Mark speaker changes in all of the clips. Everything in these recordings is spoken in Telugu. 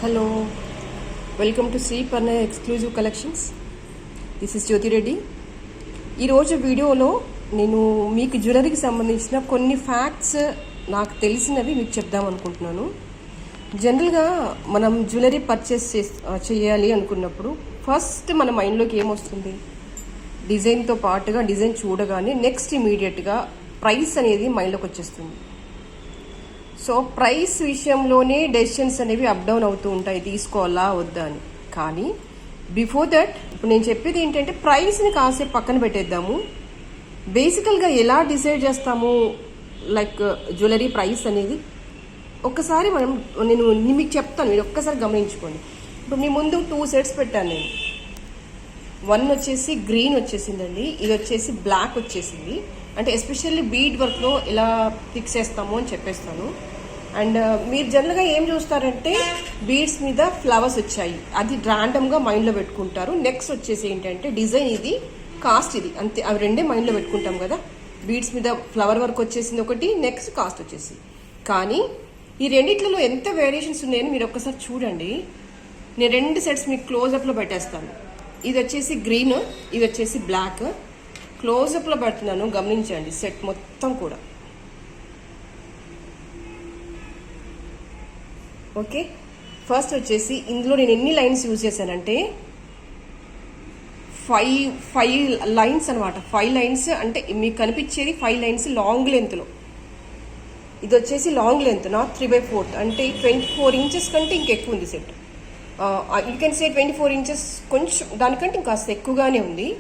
Speaker 1: Hello, welcome to Sri Parna exclusive collections. This is Jyothi Reddy. ఈరోజు వీడియోలో నేను మీకు జ్యువెలరీకి సంబంధించిన కొన్ని ఫ్యాక్ట్స్ నాకు తెలిసినవి మీకు చెప్దాం అనుకుంటున్నాను. జనరల్గా మనం జ్యువెలరీ పర్చేస్ చేయాలి అనుకున్నప్పుడు ఫస్ట్ మన మైండ్లోకి ఏమొస్తుంది? డిజైన్తో పాటుగా డిజైన్ చూడగానే నెక్స్ట్ ఇమీడియట్గా ప్రైస్ అనేది మైండ్లోకి వచ్చేస్తుంది. సో ప్రైస్ విషయంలోనే డెసిషన్స్ అనేవి అప్ డౌన్ అవుతూ ఉంటాయి, తీసుకోవాలా వద్దా అని. కానీ బిఫోర్ దట్ ఇప్పుడు నేను చెప్పేది ఏంటంటే ప్రైస్ని కాసేపు పక్కన పెట్టేద్దాము. బేసికల్గా ఎలా డిసైడ్ చేస్తాము లైక్ జ్యువెలరీ ప్రైస్ అనేది ఒక్కసారి నేను మీకు చెప్తాను, మీరు ఒక్కసారి గమనించుకోండి. ఇప్పుడు మీ ముందు 2 సెట్స్ పెట్టాను నేను. 1 వచ్చేసి గ్రీన్ వచ్చేసిందండి, ఇది వచ్చేసి బ్లాక్ వచ్చేసింది. అంటే ఎస్పెషల్లీ బీడ్ వర్క్లో ఎలా ఫిక్స్ చేస్తాము అని చెప్పేస్తాను. అండ్ మీరు జనరల్గా ఏం చూస్తారంటే బీడ్స్ మీద ఫ్లవర్స్ వచ్చాయి, అది ర్యాండమ్గా మైండ్లో పెట్టుకుంటారు. నెక్స్ట్ వచ్చేసి ఏంటంటే డిజైన్ ఇది, కాస్ట్ ఇది, అంతే. అవి రెండే మైండ్లో పెట్టుకుంటాం కదా. బీడ్స్ మీద ఫ్లవర్ వర్క్ వచ్చేసింది ఒకటి, నెక్స్ట్ కాస్ట్ వచ్చేసి. కానీ ఈ రెండిట్లలో ఎంత వేరియేషన్స్ ఉన్నాయని మీరు ఒక్కసారి చూడండి. నేను 2 సెట్స్ మీకు క్లోజప్లో పెట్టేస్తాను. ఇది వచ్చేసి గ్రీన్, ఇది వచ్చేసి బ్లాక్. క్లోజప్లో పెడుతున్నాను, గమనించండి సెట్ మొత్తం కూడా. ఓకే, ఫస్ట్ వచ్చేసి ఇందులో నేను ఎన్ని లైన్స్ యూజ్ చేశానంటే 5 లైన్స్ అనమాట. 5 లైన్స్ అంటే మీకు కనిపించేది 5 లైన్స్ లాంగ్ లెంత్లో. ఇది వచ్చేసి లాంగ్ లెంత్, నాట్ 3/4, అంటే 24 ఇంచెస్ కంటే ఇంకెక్కువ ఉంది set. You can say 24 inches, కొంచెం దానికంటే ఇంకాస్త ఎక్కువగానే ఉంది.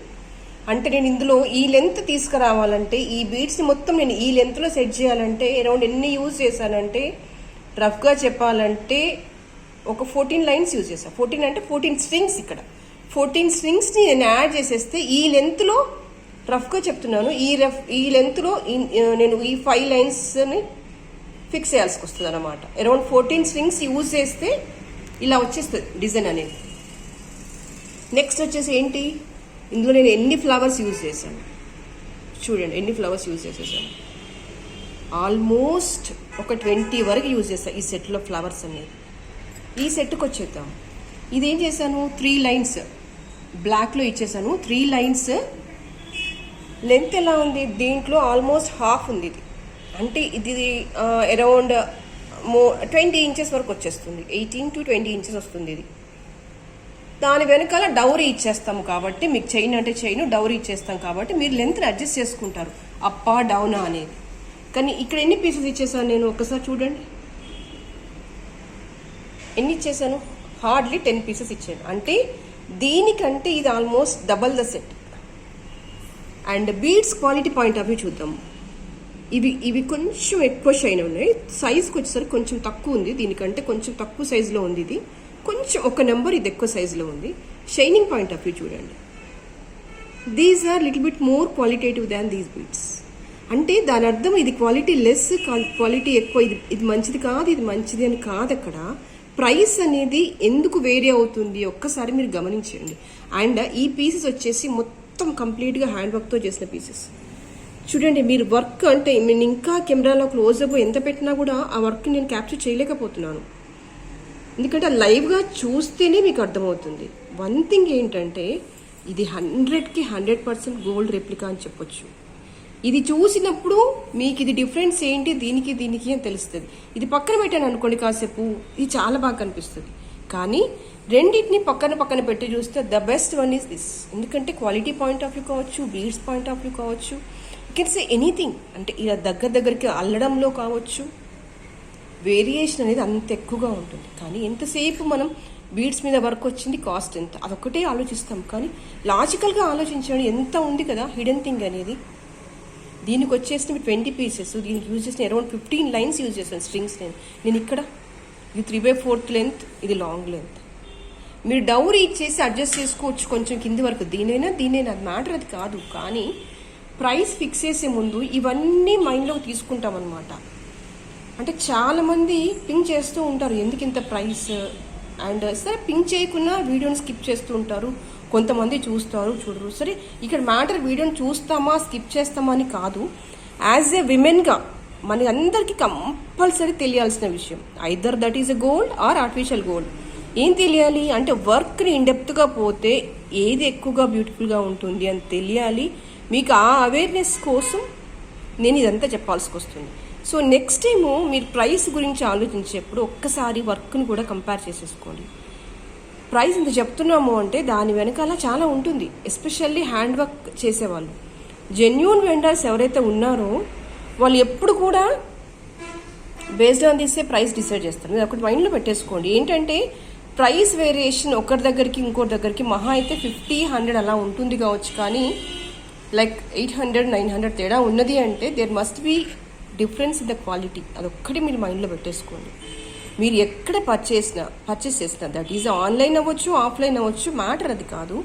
Speaker 1: అంటే నేను ఇందులో ఈ లెంత్ తీసుకురావాలంటే, ఈ బీడ్స్ని మొత్తం నేను ఈ లెంత్లో సెట్ చేయాలంటే అరౌండ్ ఎన్ని యూజ్ చేశానంటే, రఫ్గా చెప్పాలంటే ఒక 14 లైన్స్ యూజ్ చేశాను. 14 అంటే 14 స్ట్రింగ్స్. ఇక్కడ 14 స్ట్రింగ్స్ని నేను యాడ్ చేసేస్తే ఈ లెంత్లో, రఫ్గా చెప్తున్నాను, ఈ లెంత్లో నేను ఈ 5 లైన్స్ని ఫిక్స్ చేయాల్సి వస్తుంది అనమాట. అరౌండ్ 14 స్ట్రింగ్స్ యూజ్ చేస్తే ఇలా వచ్చేస్తుంది డిజైన్ అనేది. నెక్స్ట్ వచ్చేసి ఏంటి, ఇందులో నేను ఎన్ని ఫ్లవర్స్ యూజ్ చేశాను చూడండి. ఎన్ని ఫ్లవర్స్ యూజ్ చేసేసాను, ఆల్మోస్ట్ ఒక 20 వరకు యూజ్ చేస్తాను ఈ సెట్లో ఫ్లవర్స్ అనేది. ఈ సెట్కి వచ్చేద్దాం. ఇదేం చేశాను, 3 లైన్స్ బ్లాక్లో ఇచ్చేసాను. 3 లైన్స్ లెంత్ ఎలా ఉంది, దీంట్లో ఆల్మోస్ట్ హాఫ్ ఉంది ఇది. అంటే ఇది అరౌండ్ 20 ఇంచెస్ వరకు వచ్చేస్తుంది. 18 to 20 ఇంచెస్ వస్తుంది ఇది. దాని వెనకాల డౌరీ ఇచ్చేస్తాము కాబట్టి, మీకు చైన్ అంటే చైన్, డౌరీ ఇచ్చేస్తాం కాబట్టి మీరు లెంత్ని అడ్జస్ట్ చేసుకుంటారు అప్పా డౌనా అనేది. కానీ ఇక్కడ ఎన్ని పీసెస్ ఇచ్చేసాను నేను ఒక్కసారి చూడండి. ఎన్ని ఇచ్చేసాను, హార్డ్లీ 10 పీసెస్ ఇచ్చాను. అంటే దీనికంటే ఇది almost double the set. And beads quality point of view చూద్దాం. ఇవి కొంచెం ఎక్కువ షైన్ ఉన్నాయి. సైజ్కి వచ్చేసరికి కొంచెం తక్కువ ఉంది, దీనికంటే కొంచెం తక్కువ సైజులో ఉంది ఇది. కొంచెం ఒక నెంబర్ ఇది ఎక్కువ సైజులో ఉంది. షైనింగ్ పాయింట్ ఆఫ్ వ్యూ చూడండి. These are little bit more qualitative than these beads. అంటే దాని అర్థం ఇది క్వాలిటీ లెస్, క్వాలిటీ ఎక్కువ, ఇది మంచిది కాదు, ఇది మంచిది అని కాదు. అక్కడ ప్రైస్ అనేది ఎందుకు వేరీ అవుతుంది ఒక్కసారి మీరు గమనించండి. అండ్ ఈ పీసెస్ వచ్చేసి మొత్తం కంప్లీట్గా హ్యాండ్ వర్క్తో చేసిన పీసెస్ చూడండి. మీరు వర్క్ అంటే నేను ఇంకా కెమెరాలో క్లోజ్అప్ ఎంత పెట్టినా కూడా ఆ వర్క్ నేను క్యాప్చర్ చేయలేకపోతున్నాను, ఎందుకంటే లైవ్గా చూస్తేనే మీకు అర్థమవుతుంది. వన్ థింగ్ ఏంటంటే ఇది 100కి 100% గోల్డ్ రెప్లికా అని చెప్పొచ్చు. ఇది చూసినప్పుడు మీకు ఇది డిఫరెన్స్ ఏంటి దీనికి అని తెలుస్తుంది. ఇది పక్కన పెట్టాను అనుకోండి కాసేపు, ఇది చాలా బాగా కనిపిస్తుంది. కానీ రెండింటిని పక్కన పెట్టి చూస్తే the best one is this. ఎందుకంటే క్వాలిటీ పాయింట్ ఆఫ్ వ్యూ కావచ్చు, బీడ్స్ పాయింట్ ఆఫ్ వ్యూ కావచ్చు, యూ కెన్ సే ఎనీథింగ్. అంటే ఇలా దగ్గరికి అల్లడంలో కావచ్చు, వేరియేషన్ అనేది అంత ఎక్కువగా ఉంటుంది. కానీ ఎంతసేపు మనం బీడ్స్ మీద వర్క్ వచ్చింది, కాస్ట్ ఎంత, అదొక్కటే ఆలోచిస్తాం. కానీ లాజికల్గా ఆలోచించండి, ఎంత ఉంది కదా హిడెన్ థింగ్ అనేది. దీనికి వచ్చేసిన 20 పీసెస్, దీనికి యూజ్ చేసిన అరౌండ్ 15 లైన్స్ యూజ్ చేశాను స్ట్రింగ్స్. నేను ఇక్కడ ఇది 3/4 లెంత్, ఇది లాంగ్ లెంత్. మీరు డౌరీ ఇచ్చేసి అడ్జస్ట్ చేసుకోవచ్చు కొంచెం కింది వరకు, దీనైనా అది మ్యాటర్, అది కాదు. కానీ ప్రైస్ ఫిక్స్ చేసే ముందు ఇవన్నీ మైండ్లోకి తీసుకుంటాం అనమాట. అంటే చాలామంది పింక్ చేస్తూ ఉంటారు, ఎందుకు ఇంత ప్రైస్. అండ్ సరే పింక్ చేయకుండా వీడియోని స్కిప్ చేస్తూ ఉంటారు, కొంతమంది చూస్తారు, చూడరు. సరే ఇక్కడ మ్యాటర్ వీడియోని చూస్తామా స్కిప్ చేస్తామా అని కాదు, యాజ్ ఏ విమెన్గా మన అందరికీ కంపల్సరీ తెలియాల్సిన విషయం. Either that is a gold or artificial gold. ఏం తెలియాలి అంటే వర్క్ని ఇన్డెప్త్గా పోతే ఏది ఎక్కువగా బ్యూటిఫుల్గా ఉంటుంది అని తెలియాలి. మీకు ఆ అవేర్నెస్ కోసం నేను ఇదంతా చెప్పాల్సి వస్తుంది. సో నెక్స్ట్ టైము మీరు ప్రైస్ గురించి ఆలోచించేప్పుడు ఒక్కసారి వర్క్ను కూడా కంపేర్ చేసేసుకోండి. ప్రైస్ ఇంత చెప్తున్నాము అంటే దాని వెనకాల చాలా ఉంటుంది. ఎస్పెషల్లీ హ్యాండ్ వర్క్ చేసేవాళ్ళు, జెన్యూన్ వెండర్స్ ఎవరైతే ఉన్నారో వాళ్ళు ఎప్పుడు కూడా based on this price decide చేస్తారు. మీరు ఒకటి మైండ్లో పెట్టేసుకోండి. ఏంటంటే ప్రైస్ వేరియేషన్ ఒకరి దగ్గరికి ఇంకోటి దగ్గరికి మహా అయితే 50-100 అలా ఉంటుంది కావచ్చు, కానీ లైక్ 800-900 తేడా ఉన్నది అంటే there must be difference in the quality. అదొక్కటి మీరు మైండ్లో పెట్టేసుకోండి. మీరు ఎక్కడ పర్చేస్ చేసినా దట్ ఈజ్ ఆన్లైన్ అవ్వచ్చు, ఆఫ్లైన్ అవ్వచ్చు, మ్యాటర్ అది కాదు,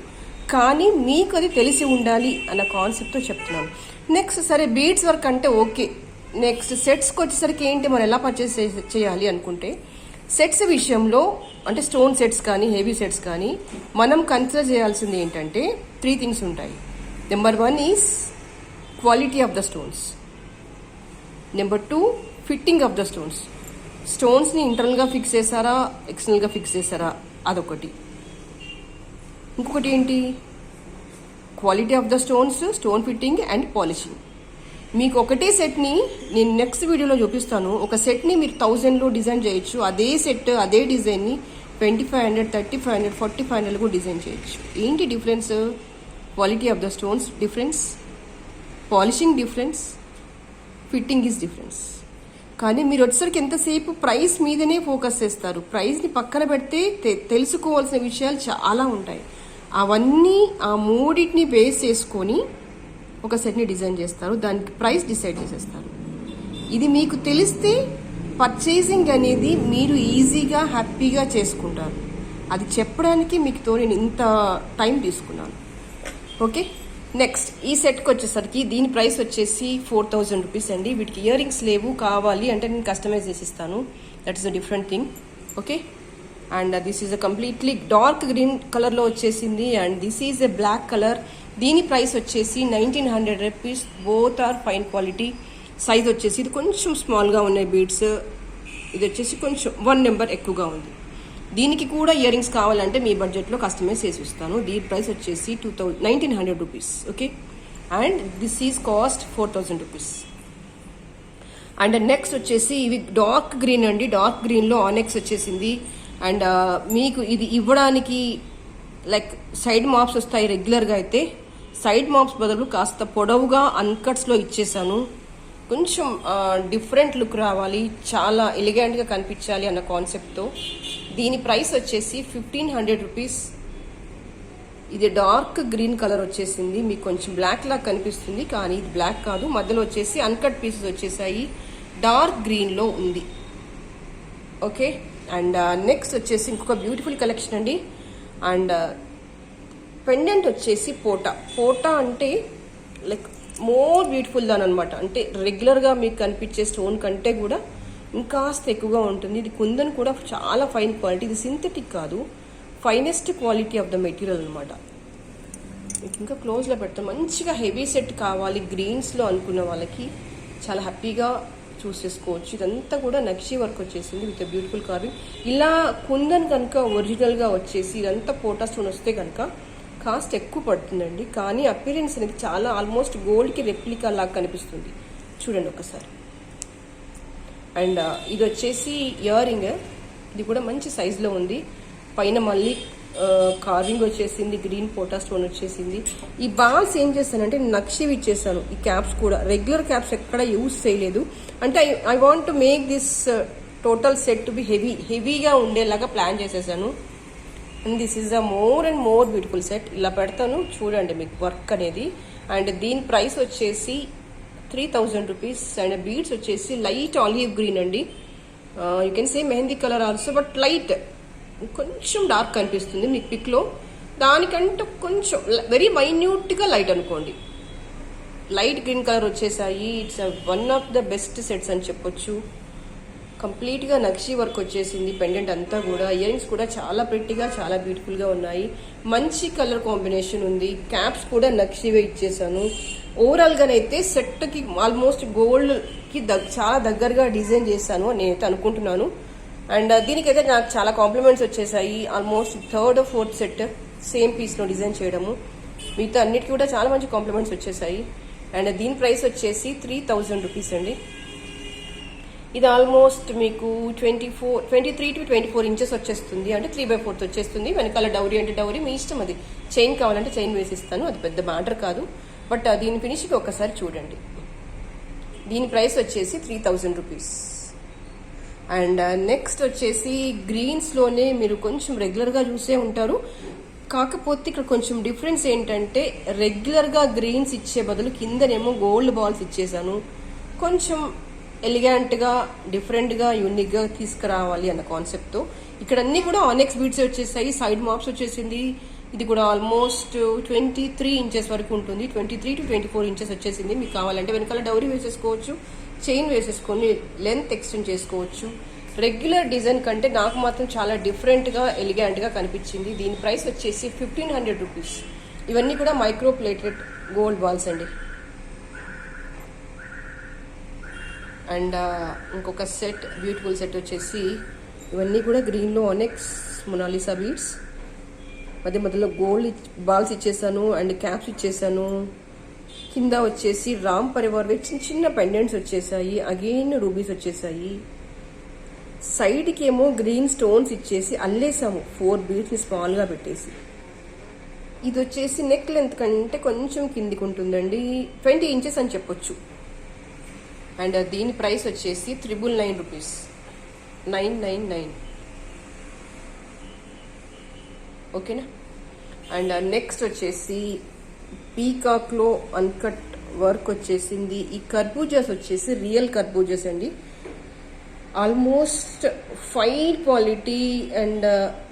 Speaker 1: కానీ మీకు అది తెలిసి ఉండాలి అన్న కాన్సెప్ట్తో చెప్తున్నాను. నెక్స్ట్ సరే బీడ్స్ వర్క్ అంటే ఓకే. నెక్స్ట్ సెట్స్కి వచ్చేసరికి ఏంటి, మనం ఎలా పర్చేస్ చేయాలి అనుకుంటే, సెట్స్ విషయంలో అంటే స్టోన్ సెట్స్ కానీ హెవీ సెట్స్ కానీ మనం కన్సిడర్ చేయాల్సింది ఏంటంటే 3 థింగ్స్ ఉంటాయి. Number 1 is quality of the stones. Number 2 fitting of the stones. స్టోన్స్ని ఇంటర్నల్గా ఫిక్స్ చేశారా, ఎక్స్టర్నల్గా ఫిక్స్ చేశారా, అదొకటి. ఇంకొకటి ఏంటి, quality of the stones, stone fitting and polishing. మీకు ఒకటే సెట్ని నేను నెక్స్ట్ వీడియోలో చూపిస్తాను. ఒక సెట్ని మీరు 1000లో డిజైన్ చేయొచ్చు. అదే సెట్ అదే డిజైన్ని 2500, 3500, 4500 కూడా డిజైన్ చేయొచ్చు. ఏంటి difference? Quality of the stones difference, polishing difference, fitting is difference. కానీ మీరు వచ్చేసరికి ఎంతసేపు ప్రైస్ మీదనే ఫోకస్ చేస్తారు. ప్రైస్ని పక్కన పెడితే తెలుసుకోవాల్సిన విషయాలు చాలా ఉంటాయి. అవన్నీ ఆ మూడింటిని బేస్ చేసుకొని ఒక సెట్ని డిజైన్ చేస్తారు, దానికి ప్రైస్ డిసైడ్ చేసేస్తారు. ఇది మీకు తెలిస్తే పర్చేసింగ్ అనేది మీరు ఈజీగా హ్యాపీగా చేసుకుంటారు. అది చెప్పడానికి మీకు నేను ఇంత టైం తీసుకున్నాను. ఓకే, నెక్స్ట్ ఈ సెట్కి వచ్చేసరికి దీని ప్రైస్ వచ్చేసి 4000 రూపీస్ అండి. వీటికి ఇయర్ రింగ్స్ లేవు, కావాలి అంటే నేను కస్టమైజ్ చేసి ఇస్తాను. That is a different thing. Okay, and this is a completely dark green కలర్లో వచ్చేసింది and this is a black colour. దీని ప్రైస్ వచ్చేసి 1900 rupees. Both are fine quality. Size వచ్చేసి ఇది కొంచెం స్మాల్గా ఉన్నాయి బీడ్స్, ఇది వచ్చేసి కొంచెం 1 నెంబర్ ఎక్కువగా ఉంది. దీనికి కూడా ఇయర్ రింగ్స్ కావాలంటే మీ బడ్జెట్లో కస్టమైజ్ చేసి ఇస్తాను. దీని ప్రైస్ వచ్చేసి 1900 rupees. Okay, and this is cost 4000 rupees. And next వచ్చేసి ఇవి డార్క్ గ్రీన్ అండి. డార్క్ గ్రీన్లో ఆనెక్స్ వచ్చేసింది అండ్ మీకు ఇది ఇవ్వడానికి లైక్ సైడ్ మాప్స్ వస్తాయి రెగ్యులర్గా. అయితే సైడ్ మాప్స్ బదులు కాస్త పొడవుగా అన్కట్స్లో ఇచ్చేసాను. కొంచెం డిఫరెంట్ లుక్ రావాలి, చాలా ఎలిగెంట్గా కనిపించాలి అన్న కాన్సెప్ట్తో. దీని ప్రైస్ వచ్చేసి 1500 రూపీస్. ఇది డార్క్ గ్రీన్ కలర్ వచ్చేసింది. మీకు కొంచెం బ్లాక్ లాగా కనిపిస్తుంది కానీ ఇది బ్లాక్ కాదు. మధ్యలో వచ్చేసి అన్కట్ పీసెస్ వచ్చేసాయి, డార్క్ గ్రీన్లో ఉంది. ఓకే, అండ్ నెక్స్ట్ వచ్చేసి ఇంకొక బ్యూటిఫుల్ కలెక్షన్ అండి. అండ్ పెండెంట్ వచ్చేసి పోటా అంటే లైక్ మోర్ బ్యూటిఫుల్ దాని అనమాట. అంటే రెగ్యులర్గా మీకు కనిపించే స్టోన్ కంటే కూడా ఇంకాస్త ఎక్కువగా ఉంటుంది. ఇది కుందన్ కూడా చాలా ఫైన్ క్వాలిటీ. ఇది సింథటిక్ కాదు, finest quality of the material అనమాట. ఇంకా క్లోజ్లో పెడతాం. మంచిగా హెవీ సెట్ కావాలి గ్రీన్స్లో అనుకున్న వాళ్ళకి చాలా హ్యాపీగా చూస్ చేసుకోవచ్చు. ఇదంతా కూడా నక్షి వర్క్ వచ్చేసింది విత్ బ్యూటిఫుల్ కార్వింగ్. ఇలా కుందన్ కనుక ఒరిజినల్గా వచ్చేసి ఇదంతా పోటా స్టోన్ వస్తే కనుక కాస్ట్ ఎక్కువ పడుతుందండి, కానీ అపిరెన్స్ అనేది చాలా ఆల్మోస్ట్ గోల్డ్కి రెప్లికా లాగా కనిపిస్తుంది. చూడండి ఒకసారి. అండ్ ఇది వచ్చేసి ఇయర్ రింగ్. ఇది కూడా మంచి సైజులో ఉంది. పైన మళ్ళీ కార్వింగ్ వచ్చేసింది, గ్రీన్ పోటా స్టోన్ వచ్చేసింది. ఈ బాల్స్ ఏం చేస్తానంటే నక్షివి ఇచ్చేసాను. ఈ క్యాప్స్ కూడా రెగ్యులర్ క్యాప్స్ ఎక్కడ యూజ్ చేయలేదు. అంటే I want to make this total set to be హెవీగా ఉండేలాగా ప్లాన్ చేసేసాను. And this is the more and more beautiful set. ఇలా పెడతాను చూడండి మీకు వర్క్ అనేది. అండ్ దీని ప్రైస్ వచ్చేసి 3000 రూపీస్. అండ్ బీడ్స్ వచ్చేసి లైట్ ఆలివ్ గ్రీన్ అండి. You can say mehndi colour also, but light, కొంచెం డార్క్ కనిపిస్తుంది మీకు పిక్లో. దానికంటే కొంచెం వెరీ మైన్యూట్గా లైట్ అనుకోండి. లైట్ గ్రీన్ కలర్ వచ్చేసాయి. It's one of the best sets అని చెప్పొచ్చు. కంప్లీట్గా నక్షి వర్క్ వచ్చేసింది. పెండెంట్ అంతా కూడా, ఇయర్ రింగ్స్ కూడా చాలా ప్రెట్టిగా చాలా బ్యూటిఫుల్గా ఉన్నాయి. మంచి కలర్ కాంబినేషన్ ఉంది. క్యాప్స్ కూడా నక్షివే ఇచ్చేసాను. ఓవరాల్గానైతే సెట్కి ఆల్మోస్ట్ గోల్డ్కి చాలా దగ్గరగా డిజైన్ చేశాను అని నేనైతే అనుకుంటున్నాను. అండ్ దీనికైతే నాకు చాలా కాంప్లిమెంట్స్ వచ్చేసాయి. Almost 3rd or 4th set same పీస్లో డిజైన్ చేయడము, మిగతా అన్నిటికీ కూడా చాలా మంచి కాంప్లిమెంట్స్ వచ్చేసాయి. అండ్ దీని ప్రైస్ వచ్చేసి 3000 రూపీస్ అండి. ఇది ఆల్మోస్ట్ మీకు 23 to 24 ఇంచెస్ వచ్చేస్తుంది, అంటే 3/4 వచ్చేస్తుంది. వెనకాల డౌరీ అంటే డౌరీ, మీ ఇష్టం, అది చైన్ కావాలంటే చైన్ వేసిస్తాను, అది పెద్ద మ్యాటర్ కాదు. బట్ దీని ఫినిషింగ్ ఒకసారి చూడండి. దీని ప్రైస్ వచ్చేసి 3000 రూపీస్. అండ్ నెక్స్ట్ వచ్చేసి గ్రీన్స్లోనే మీరు కొంచెం రెగ్యులర్గా చూసే ఉంటారు, కాకపోతే ఇక్కడ కొంచెం డిఫరెన్స్ ఏంటంటే రెగ్యులర్గా గ్రీన్స్ ఇచ్చే బదులు కిందనేమో గోల్డ్ బాల్స్ ఇచ్చేసాను. కొంచెం ఎలిగెంట్గా, డిఫరెంట్గా, యూనిక్గా తీసుకురావాలి అన్న కాన్సెప్ట్తో ఇక్కడ అన్నీ కూడా ఆనెక్స్ బీడ్స్ వచ్చేసాయి. సైడ్ మాప్స్ వచ్చేసింది. ఇది కూడా ఆల్మోస్ట్ 23 ఇంచెస్ వరకు ఉంటుంది. 23 to 24 ఇంచెస్ వచ్చేసింది. మీకు కావాలంటే వెనకాల డౌరీ వేసేసుకోవచ్చు, చైన్ వేసేసుకొని లెంత్ ఎక్స్టెండ్ చేసుకోవచ్చు. రెగ్యులర్ డిజైన్ కంటే నాకు మాత్రం చాలా డిఫరెంట్గా, ఎలిగెంట్గా కనిపించింది. దీని ప్రైస్ వచ్చేసి 1500 రూపీస్. ఇవన్నీ కూడా మైక్రో ప్లేటెడ్ గోల్డ్ బాల్స్ అండి. అండ్ ఇంకొక సెట్, బ్యూటిఫుల్ సెట్ వచ్చేసి ఇవన్నీ కూడా గ్రీన్లో ఆనెక్స్ మొనాలిసా బీడ్స్, మధ్య మధ్యలో గోల్డ్ బాల్స్ ఇచ్చేసాను అండ్ క్యాప్స్ ఇచ్చేసాను. కింద వచ్చేసి రామ్ పరివార్ చిన్న చిన్న పెండెంట్స్ వచ్చేసాయి, అగైన్ రూబీస్ వచ్చేసాయి. సైడ్కి ఏమో గ్రీన్ స్టోన్స్ ఇచ్చేసి అల్లేసాము 4 బీడ్స్ని స్మాల్గా పెట్టేసి. ఇది వచ్చేసి నెక్ లెంత్ కంటే కొంచెం కిందికి ఉంటుందండి, 20 ఇంచెస్ అని చెప్పొచ్చు. అండ్ దీని ప్రైస్ వచ్చేసి 999 రూపీస్, 999. ఓకేనా. అండ్ నెక్స్ట్ వచ్చేసి పీకాక్లో అన్కట్ వర్క్ వచ్చేసింది. ఈ కర్బూజాస్ వచ్చేసి రియల్ కర్బూజాస్ అండి. Almost fine quality and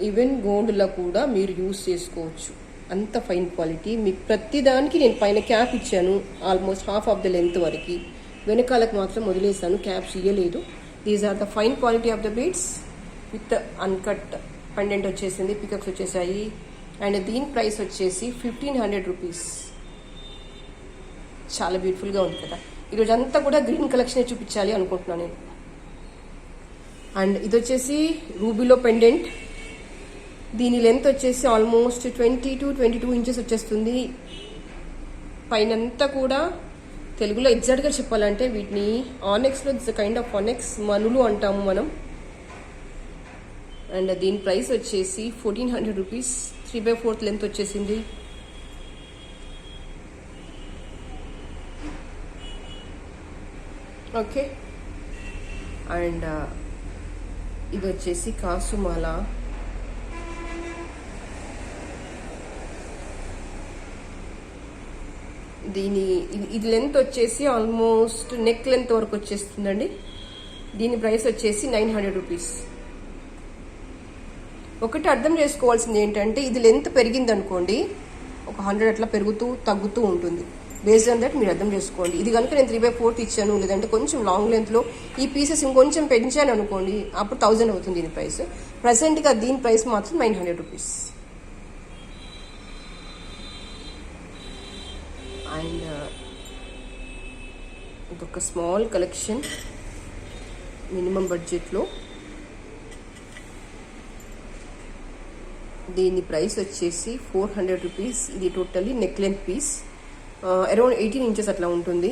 Speaker 1: even గోల్డ్లో కూడా మీరు యూస్ చేసుకోవచ్చు, అంత ఫైన్ క్వాలిటీ. మీకు ప్రతిదానికి నేను పైన క్యాప్ ఇచ్చాను, almost half of the length వరకు. వెనకాలకు మాత్రం వదిలేసాను, క్యాప్స్ ఇయ్యలేదు. These are the fine quality of the beads with uncut pendant వచ్చేసింది, పికప్స్ వచ్చేసాయి. అండ్ దీని ప్రైస్ వచ్చేసి 1500 రూపీస్. చాలా బ్యూటిఫుల్గా ఉంది కదా. ఈరోజు అంతా కూడా గ్రీన్ కలెక్షన్ చూపించాలి అనుకుంటున్నాను నేను. అండ్ ఇది వచ్చేసి రూబీలో పెండెంట్. దీని లెంత్ వచ్చేసి ఆల్మోస్ట్ 20 to 22 ఇంచెస్ వచ్చేస్తుంది. పైనంతా కూడా తెలుగులో ఎగ్జాక్ట్గా చెప్పాలంటే వీటిని ఆనెక్స్లో దిస్ కైండ్ ఆఫ్ ఆనెక్స్ మనులు అంటాము మనం. అండ్ దీని ప్రైస్ వచ్చేసి 1400 రూపీస్. 3/4 లెంత్ వచ్చేసింది. ఓకే. అండ్ ఇది వచ్చేసి కాసుమాల. ఇది లెంత్ వచ్చేసి ఆల్మోస్ట్ నెక్ లెంత్ వరకు వచ్చేస్తుందండి. దీని ప్రైస్ వచ్చేసి 900 రూపీస్. ఒకటి అర్థం చేసుకోవాల్సింది ఏంటంటే ఇది లెంత్ పెరిగింది అనుకోండి, ఒక 100 అట్లా పెరుగుతూ తగ్గుతూ ఉంటుంది. బేస్డ్ ఆన్ దట్ మీరు అర్థం చేసుకోండి. ఇది కనుక నేను 3/4 ఇచ్చాను, లేదంటే కొంచెం లాంగ్ లెంత్లో ఈ పీసెస్ ఇంకొంచెం పెంచాను అనుకోండి, అప్పుడు 1000 అవుతుంది దీని ప్రైస్. ప్రజెంట్గా దీని ప్రైస్ మాత్రం 900 రూపీస్. అండ్ ఇదొక స్మాల్ కలెక్షన్ మినిమం బడ్జెట్లో. దీని ప్రైస్ వచ్చేసి 400 రూపీస్. ఇది totally neck length piece, around 18 inches అట్లా ఉంటుంది.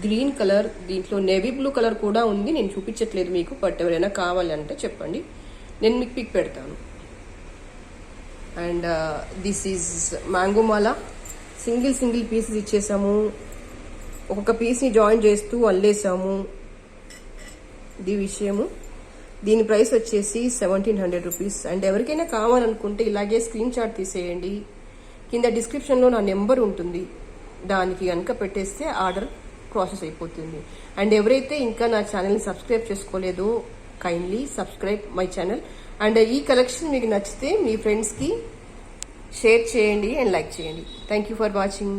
Speaker 1: గ్రీన్ కలర్, దీంట్లో నేవీ బ్లూ కలర్ కూడా ఉంది. నేను చూపించట్లేదు మీకు, బట్ ఎవరైనా కావాలంటే చెప్పండి, నేను మీకు పిక్ పెడతాను. And this is mango mala. Single pieces ఇచ్చేసాము, ఒక్కొక్క పీస్ని జాయిన్ చేస్తూ అల్లేసాము. ఇది విషయము. దీని ప్రైస్ వచ్చేసి 1700 రూపీస్. అండ్ ఎవరికైనా కావాలనుకుంటే ఇలాగే స్క్రీన్ షాట్ తీసేయండి. కింద డిస్క్రిప్షన్లో నా నెంబర్ ఉంటుంది, దానికి కనుక పెట్టేస్తే ఆర్డర్ ప్రాసెస్ అయిపోతుంది. అండ్ ఎవరైతే ఇంకా నా ఛానల్ని సబ్స్క్రైబ్ చేసుకోలేదో kindly subscribe my channel. And ఈ కలెక్షన్ మీకు నచ్చితే మీ ఫ్రెండ్స్కి షేర్ చేయండి అండ్ లైక్ చేయండి. Thank you for watching.